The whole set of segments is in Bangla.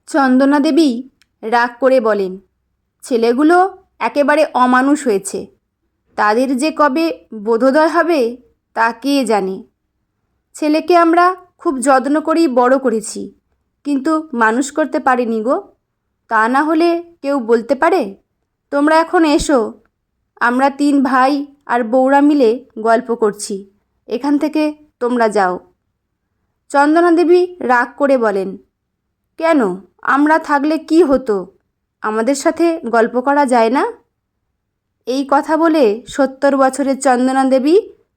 চন্দনা দেবী রাগ করে বলেন, ছেলেগুলো একেবারে অমানুষ হয়েছে। তাদের যে কবে বোধোদয় হবে তা কে জানে। ছেলেকে আমরা খুব যত্ন করেই বড় করেছি, কিন্তু মানুষ করতে পারিনি গো। তা না হলে কেউ বলতে পারে? তোমরা এখন এসো, আমরা 3 ভাই আর বউরা মিলে গল্প করছি। এখান থেকে তোমরা যাও। চন্দনা দেবী রাগ করে বলেন, কেন, আমরা থাকলে কি হতো? আমাদের সাথে গল্প করা যায় না? এই কথা বলে 70 বছরের চন্দনা দেবী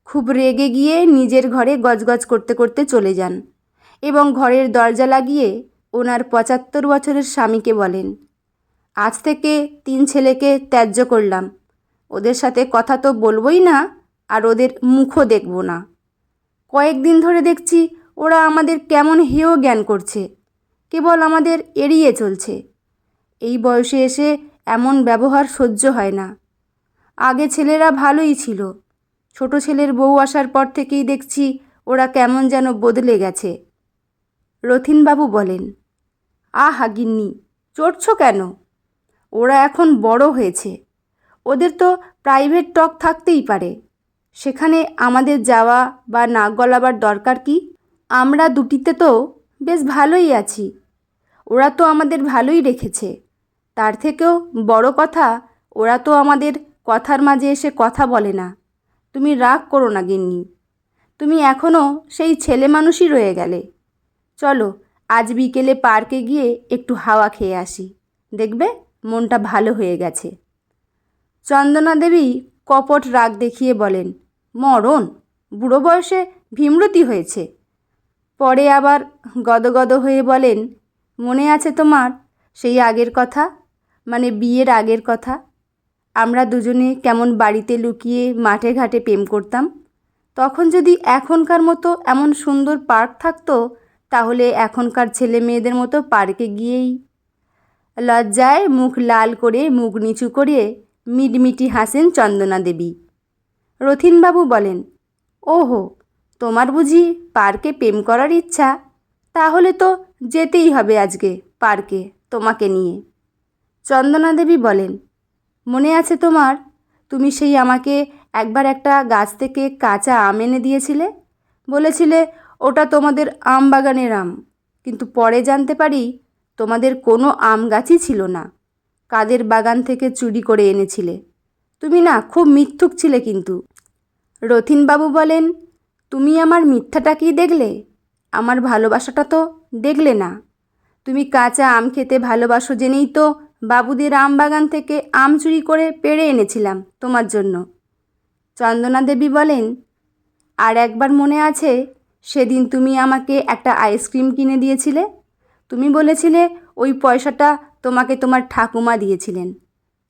খুব রেগে গিয়ে নিজের ঘরে গজগজ করতে করতে চলে যান এবং ঘরের দরজা লাগিয়ে ওনার 75 বছরের স্বামীকে বলেন, আজ থেকে 3 ছেলেকে ত্যায্য করলাম। ওদের সাথে কথা তো বলবই না, আর ওদের মুখও দেখব না। কয়েকদিন ধরে দেখছি ওরা আমাদের কেমন হেয় জ্ঞান করছে, কেবল আমাদের এড়িয়ে চলছে। এই বয়সে এসে এমন ব্যবহার সহ্য হয় না। আগে ছেলেরা ভালোই ছিল, ছোট ছেলের বউ আসার পর থেকেই দেখছি ওরা কেমন যেন বদলে গেছে। রথীনবাবু বলেন, আহা গিন্নি, চড়ছ কেন? ওরা এখন বড় হয়েছে, ওদের তো প্রাইভেট টক থাকতেই পারে। সেখানে আমাদের যাওয়া বা নাক গলাবার দরকার কি? আমরা দুটিতে তো বেশ ভালোই আছি। ওরা তো আমাদের ভালোই রেখেছে। তার থেকেও বড় কথা, ওরা তো আমাদের কথার মাঝে এসে কথা বলে না। তুমি রাগ করো না গিন্নি, তুমি এখনও সেই ছেলে মানুষই রয়ে গেলে। চলো আজ বিকেলে পার্কে গিয়ে একটু হাওয়া খেয়ে আসি, দেখবে মনটা ভালো হয়ে গেছে। চন্দনা দেবী কপট রাগ দেখিয়ে বলেন, মরণ, বুড়ো বয়সে ভীমরতি হয়েছে। পরে আবার গদগদ হয়ে বলেন, মনে আছে তোমার সেই আগের কথা, মানে বিয়ের আগের কথা? আমরা দুজনে কেমন বাড়িতে লুকিয়ে মাঠে ঘাটে প্রেম করতাম। তখন যদি এখনকার মতো এমন সুন্দর পার্ক থাকতো, তাহলে এখনকার ছেলে মেয়েদের মতো পার্কে গিয়েই। লজ্জায় মুখ লাল করে মুখ নিচু করে মিটমিটি হাসেন চন্দনা দেবী। রথীনবাবু বলেন, ওহো, তোমার বুঝি পার্কে প্রেম করার ইচ্ছা? তাহলে তো যেতেই হবে আজকে পার্কে তোমাকে নিয়ে। চন্দনা দেবী বলেন, মনে আছে তোমার, তুমি সেই আমাকে একবার একটা গাছ থেকে কাঁচা আম এনে দিয়েছিলে, বলেছিলে ওটা তোমাদের আম বাগানের আম, কিন্তু পরে জানতে পারি তোমাদের কোনো আম গাছই ছিল না, কাদের বাগান থেকে চুরি করে এনেছিলে। তুমি না খুব মিথ্যুক ছিলে কিন্তু। রথীনবাবু বলেন, তুমি আমার মিথ্যাটা কি দেখলে? আমার ভালোবাসাটা তো দেখলে না। তুমি কাঁচা আম খেতে ভালোবাসো জেনেই তো বাবুদের আম বাগান থেকে আম চুরি করে পেড়ে এনেছিলাম তোমার জন্য। চন্দনা দেবী বলেন, আর একবার মনে আছে, সেদিন তুমি আমাকে একটা আইসক্রিম কিনে দিয়েছিলে? তুমি বলেছিলে ওই পয়সাটা তোমাকে তোমার ঠাকুমা দিয়েছিলেন,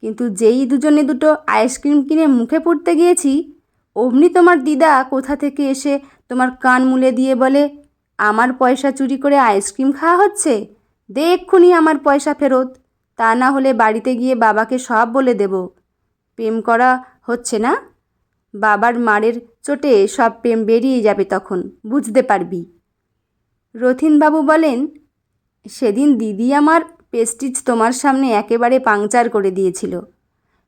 কিন্তু যেই দুজনে দুটো আইসক্রিম কিনে মুখে পুরতে গিয়েছি, অমনি তোমার দিদা কোথা থেকে এসে তোমার কান মুলে দিয়ে বলে, আমার পয়সা চুরি করে আইসক্রিম খাওয়া হচ্ছে, দে এক্ষুনি আমার পয়সা ফেরত, তা না হলে বাড়িতে গিয়ে বাবাকে সব বলে দেব। প্রেম করা হচ্ছে না, বাবার মারের চোটে সব প্রেম বেরিয়ে যাবে, তখন বুঝতে পারবি। রথীনবাবু বলেন, সেদিন দিদি আমার পেস্টিজ তোমার সামনে একেবারে পাংচার করে দিয়েছিল।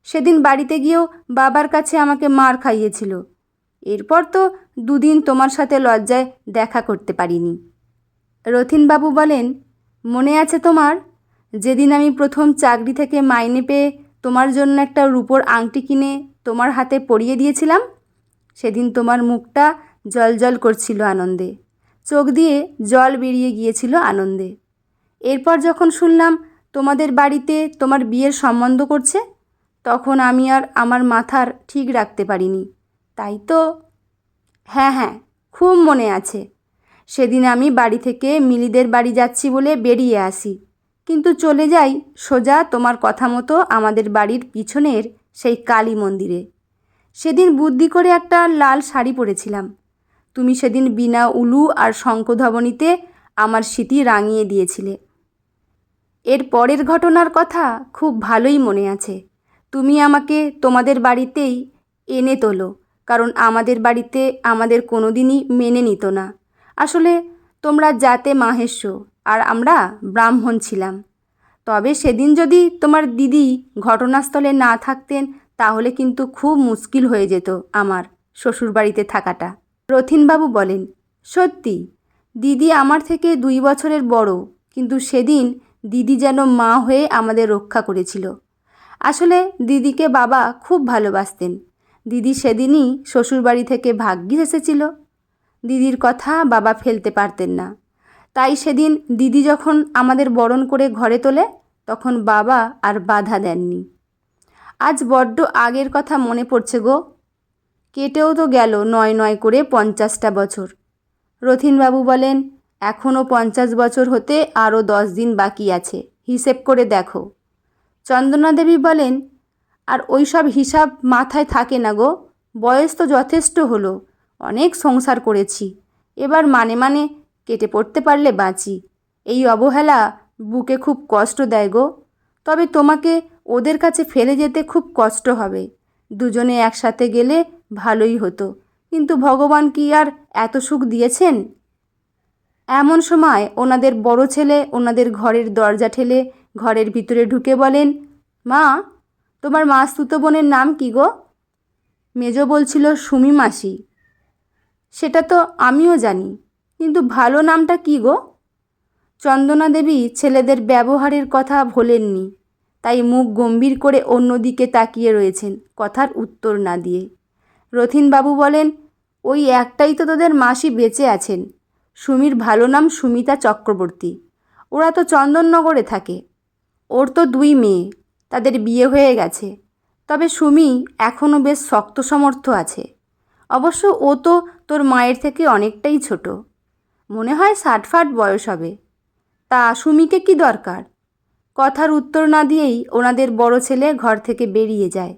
সেদিন বাড়িতে গিয়েও বাবার কাছে আমাকে মার খাইয়েছিল। এরপর তো দুদিন তোমার সাথে লজ্জায় দেখা করতে পারিনি। রথীনবাবু বলেন, মনে আছে তোমার, যেদিন আমি প্রথম চাকরি থেকে মাইনে পেয়ে তোমার জন্য একটা রূপোর আংটি কিনে তোমার হাতে পরিয়ে দিয়েছিলাম? সেদিন তোমার মুখটা জলজল করছিল আনন্দে, চোখ দিয়ে জল বেরিয়ে গিয়েছিল আনন্দে। এরপর যখন শুনলাম তোমাদের বাড়িতে তোমার বিয়ের সম্বন্ধ করছে, তখন আমি আর আমার মাথার ঠিক রাখতে পারিনি। তাই তো। হ্যাঁ হ্যাঁ, খুব মনে আছে। সেদিন আমি বাড়ি থেকে মিলিদের বাড়ি যাচ্ছি বলে বেরিয়ে আসি, কিন্তু চলে যাই সোজা তোমার কথা মতো আমাদের বাড়ির পিছনের সেই কালী মন্দিরে। সেদিন বুদ্ধি করে একটা লাল শাড়ি পরেছিলাম। তুমি সেদিন বিনা উলু আর শঙ্খধ্বনিতে আমার স্মৃতি রাঙিয়ে দিয়েছিলে। এর পরের ঘটনার কথা খুব ভালোই মনে আছে। তুমি আমাকে তোমাদের বাড়িতেই এনে তোলো, কারণ আমাদের বাড়িতে আমাদের কোনো দিনই মেনে নিত না। আসলে তোমরা জাতে মাহেশ্ব, আর আমরা ব্রাহ্মণ ছিলাম। তবে সেদিন যদি তোমার দিদি ঘটনাস্থলে না থাকতেন তাহলে কিন্তু খুব মুশকিল হয়ে যেত আমার শ্বশুরবাড়িতে থাকাটা। রথিনবাবু বলেন, সত্যি দিদি আমার থেকে 2 বছরের বড়, কিন্তু সেদিন দিদি যেন মা হয়ে আমাদের রক্ষা করেছিল। আসলে দিদিকে বাবা খুব ভালোবাসতেন। দিদি সেদিনই শ্বশুরবাড়ি থেকে ভাগ্যিস এসেছিল। দিদির কথা বাবা ফেলতে পারতেন না। তাই সেদিন দিদি যখন আমাদের বরণ করে ঘরে তোলে তখন বাবা আর বাধা দেননি। আজ বড্ড আগের কথা মনে পড়ছে গো। কেটেও তো গেল 9 করে 50টা বছর। রথিনবাবু বলেন, এখনও 50 বছর হতে আরও 10 দিন বাকি আছে, হিসেব করে দেখো। চন্দনা দেবী বলেন, আর ওই সব হিসাব মাথায় থাকে না গো, বয়স তো যথেষ্ট হলো, অনেক সংসার করেছি, এবার মানে কেটে পড়তে পারলে বাঁচি। এই অবহেলা বুকে খুব কষ্ট দেয় গো। তবে তোমাকে ওদের কাছে ফেলে যেতে খুব কষ্ট হবে। দুজনে একসাথে গেলে ভালোই হতো, কিন্তু ভগবান কি আর এত সুখ দিয়েছেন? এমন সময় ওনাদের বড় ছেলে ওনাদের ঘরের দরজা ঠেলে ঘরের ভিতরে ঢুকে বলেন, মা, তোমার মাসতুতো বোনের নাম কি গো? মেজ বলছিল, সুমি মাসি। সেটা তো আমিও জানি, কিন্তু ভালো নামটা কি গো? চন্দনা দেবী ছেলেদের ব্যবহারের কথা ভোলেননি, তাই মুখ গম্ভীর করে অন্যদিকে তাকিয়ে রয়েছেন, কথার উত্তর না দিয়ে। রথিনবাবু বলেন, ওই একটাই তো তোদের মাসি বেঁচে আছেন। সুমির ভালো নাম সুমিতা চক্রবর্তী। ওরা তো চন্দননগরে থাকে। ওর তো 2 মেয়ে, তাদের বিয়ে হয়ে গেছে। তবে সুমি এখনও বেশ শক্ত সমর্থ আছে। অবশ্য ও তো তোর মায়ের থেকে অনেকটাই ছোট, মনে হয় 60 বয়স হবে। তা সুমিকে কি দরকার? কথার উত্তর না দিয়েই ওনাদের বড় ছেলে ঘর থেকে বেরিয়ে যায়।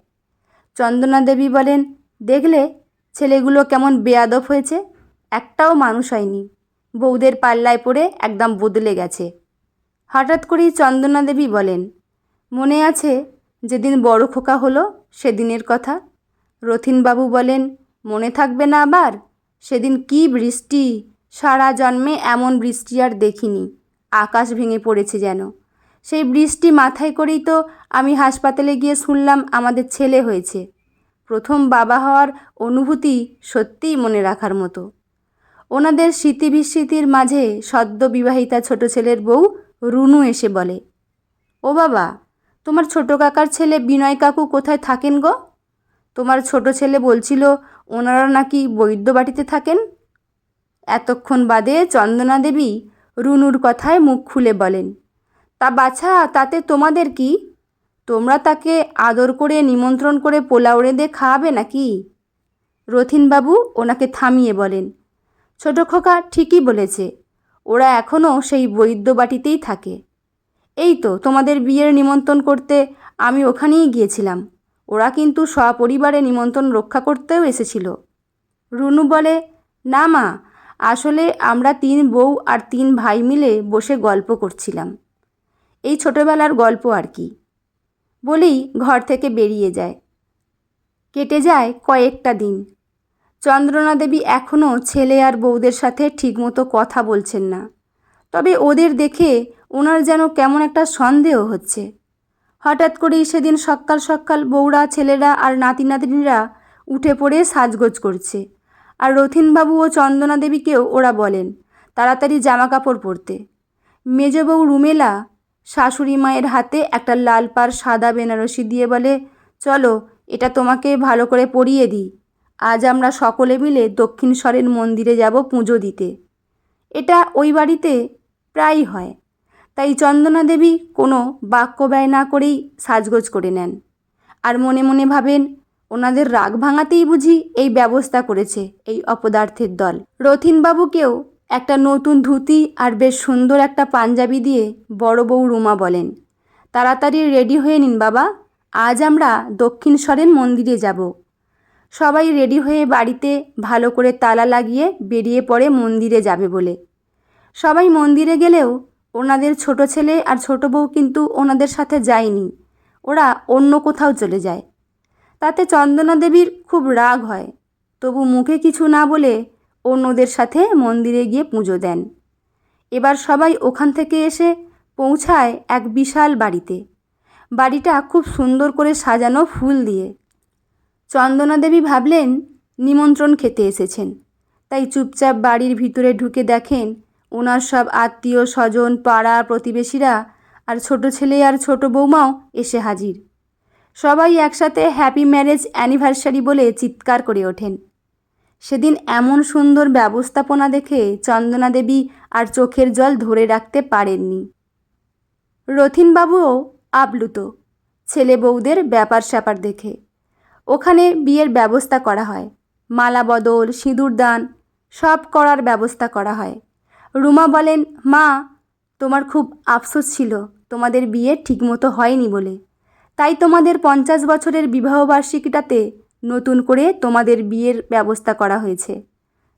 চন্দনা দেবী বলেন, দেখলে ছেলেগুলো কেমন বেয়াদব হয়েছে, একটাও মানুষ হয়নি, বউদের পাল্লায় পড়ে একদম বদলে গেছে। হঠাৎ করেই চন্দনা দেবী বলেন, মনে আছে যেদিন বড় খোকা হলো সেদিনের কথা? রথিনবাবু বলেন, মনে থাকবে না আবার? সেদিন কি বৃষ্টি! সারা জন্মে এমন বৃষ্টি আর দেখিনি, আকাশ ভেঙে পড়েছে যেন। সেই বৃষ্টি মাথায় করেই তো আমি হাসপাতালে গিয়ে শুনলাম আমাদের ছেলে হয়েছে। প্রথম বাবা হওয়ার অনুভূতি সত্যিই মনে রাখার মতো। ওনাদের স্মৃতি বিস্মৃতির মাঝে সদ্য বিবাহিতা ছোট ছেলের বউ রুনু এসে বলে, ও বাবা, তোমার ছোট কাকার ছেলে বিনয় কাকু কোথায় থাকেন গো? তোমার ছোট ছেলে বলছিল ওনারা নাকি বৈদ্যবাটিতে থাকেন। এতক্ষণ বাদে চন্দনা দেবী রুনুর কথায় মুখ খুলে বলেন, তা বাছা, তাতে তোমাদের কি? তোমরা তাকে আদর করে নিমন্ত্রণ করে পোলাও রেঁধে খাওয়াবে নাকি? রথিনবাবু ওনাকে থামিয়ে বলেন, ছোট খোকা ঠিকই বলেছে, ওরা এখনও সেই বৈদ্যবাটিতেই থাকে। এই তো তোমাদের বিয়ের নিমন্ত্রণ করতে আমি ওখানেই গিয়েছিলাম। ওরা কিন্তু সপরিবারে নিমন্ত্রণ রক্ষা করতেও এসেছিল। রুনু বলে, না মা, আসলে আমরা 3 বউ আর 3 ভাই মিলে বসে গল্প করছিলাম, এই ছোটোবেলার গল্প আর কি। বলেই ঘর থেকে বেরিয়ে যায়। কেটে যায় কয়েকটা দিন। চন্দ্রনা দেবী এখনও ছেলে আর বউদের সাথে ঠিকমতো কথা বলছেন না। তবে ওদের দেখে ওনার যেন কেমন একটা সন্দেহ হচ্ছে। হঠাৎ করেই সেদিন সকাল সকাল বউরা, ছেলেরা আর নাতি নাতনিরা উঠে পড়ে সাজগোজ করছে। আর রথিনবাবু ও চন্দনা দেবীকেও ওরা বলেন তাড়াতাড়ি জামা কাপড় পরতে। মেজ বউ রুমেলা শাশুড়ি মায়ের হাতে একটা লাল পাড় সাদা বেনারসি দিয়ে বলে, চলো এটা তোমাকে ভালো করে পরিয়ে দিই। আজ আমরা সকলে মিলে দক্ষিণেশ্বরের মন্দিরে যাব পুজো দিতে। এটা ওই বাড়িতে প্রায়ই হয়, তাই চন্দনা দেবী কোনো বাক্য ব্যয় না করেই সাজগোজ করে নেন। আর মনে মনে ভাবেন, ওনাদের রাগ ভাঙাতেই বুঝি এই ব্যবস্থা করেছে এই অপদার্থের দল। রথিনবাবুকেও একটা নতুন ধুতি আর বেশ সুন্দর একটা পাঞ্জাবি দিয়ে বড় বউ রুমা বলেন, তাড়াতাড়ি রেডি হয়ে নিন বাবা, আজ আমরা দক্ষিণেশ্বরের মন্দিরে যাব। সবাই রেডি হয়ে বাড়িতে ভালো করে তালা লাগিয়ে বেরিয়ে পড়ে মন্দিরে যাবে বলে। সবাই মন্দিরে গেলেও ওনাদের ছোট ছেলে আর ছোট বউ কিন্তু ওনাদের সাথে যায়নি, ওরা অন্য কোথাও চলে যায়। তাতে চন্দনা দেবীর খুব রাগ হয়, তবু মুখে কিছু না বলে অন্যদের সাথে মন্দিরে গিয়ে পুজো দেন। এবার সবাই ওখান থেকে এসে পৌঁছায় এক বিশাল বাড়িতে। বাড়িটা খুব সুন্দর করে সাজানো ফুল দিয়ে। চন্দনা দেবী ভাবলেন নিমন্ত্রণ খেতে এসেছেন, তাই চুপচাপ বাড়ির ভিতরে ঢুকে দেখেন ওনার সব আত্মীয় স্বজন, পাড়া প্রতিবেশীরা আর ছোট ছেলে আর ছোট বৌমাও এসে হাজির। সবাই একসাথে হ্যাপি ম্যারেজ অ্যানিভার্সারি বলে চিৎকার করে ওঠেন। সেদিন এমন সুন্দর ব্যবস্থাপনা দেখে চন্দনা দেবী আর চোখের জল ধরে রাখতে পারেননি। রথিনবাবুও আপ্লুত ছেলে বউদের ব্যাপার স্যাপার দেখে। ওখানে বিয়ের ব্যবস্থা করা হয়, মালা বদল, সিঁদুরদান সব করার ব্যবস্থা করা হয়। রুমা বলেন, মা, তোমার খুব আফসোস ছিল তোমাদের বিয়ে ঠিকমতো হয়নি বলে, তাই তোমাদের 50 বছরের বিবাহবার্ষিকীটাতে নতুন করে তোমাদের বিয়ের ব্যবস্থা করা হয়েছে।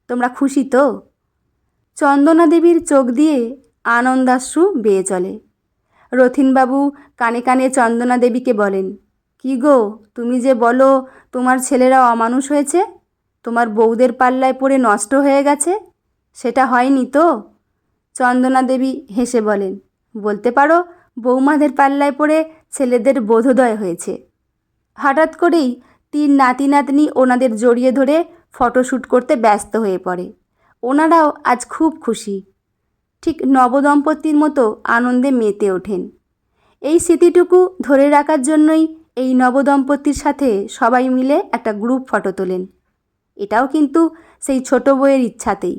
তোমরা খুশি তো? চন্দনা দেবীর চোখ দিয়ে আনন্দাশ্রু বেয়ে চলে। রথিনবাবু কানে কানে চন্দনা দেবীকে বলেন, কি গো, তুমি যে বলো তোমার ছেলেরা অমানুষ হয়েছে, তোমার বউদের পাল্লায় পড়ে নষ্ট হয়ে গেছে, সেটা হয়নি তো? চন্দনা দেবী হেসে বলেন, বলতে পারো বৌমাদের পাল্লায় পড়ে ছেলেদের বোধোদয় হয়েছে। হঠাৎ করেই 3 নাতি নাতনি ওনাদের জড়িয়ে ধরে ফটোশ্যুট করতে ব্যস্ত হয়ে পড়ে। ওনারাও আজ খুব খুশি, ঠিক নবদম্পতির মতো আনন্দে মেতে ওঠেন। এই স্মৃতিটুকু ধরে রাখার জন্যই এই নবদম্পতির সাথে সবাই মিলে একটা গ্রুপ ফটো তোলেন। এটাও কিন্তু সেই ছোট বউয়ের ইচ্ছাতেই।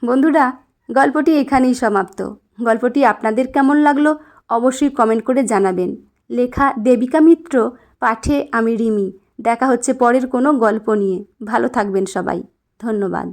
বন্ধুরা, গল্পটি এখানেই সমাপ্ত। গল্পটি আপনাদের কেমন লাগলো অবশ্যই কমেন্ট করে জানাবেন। লেখা দেবিকা মিত্র, পাঠে আমি রিমি। দেখা হচ্ছে পরের কোনো গল্প নিয়ে। ভালো থাকবেন সবাই। ধন্যবাদ।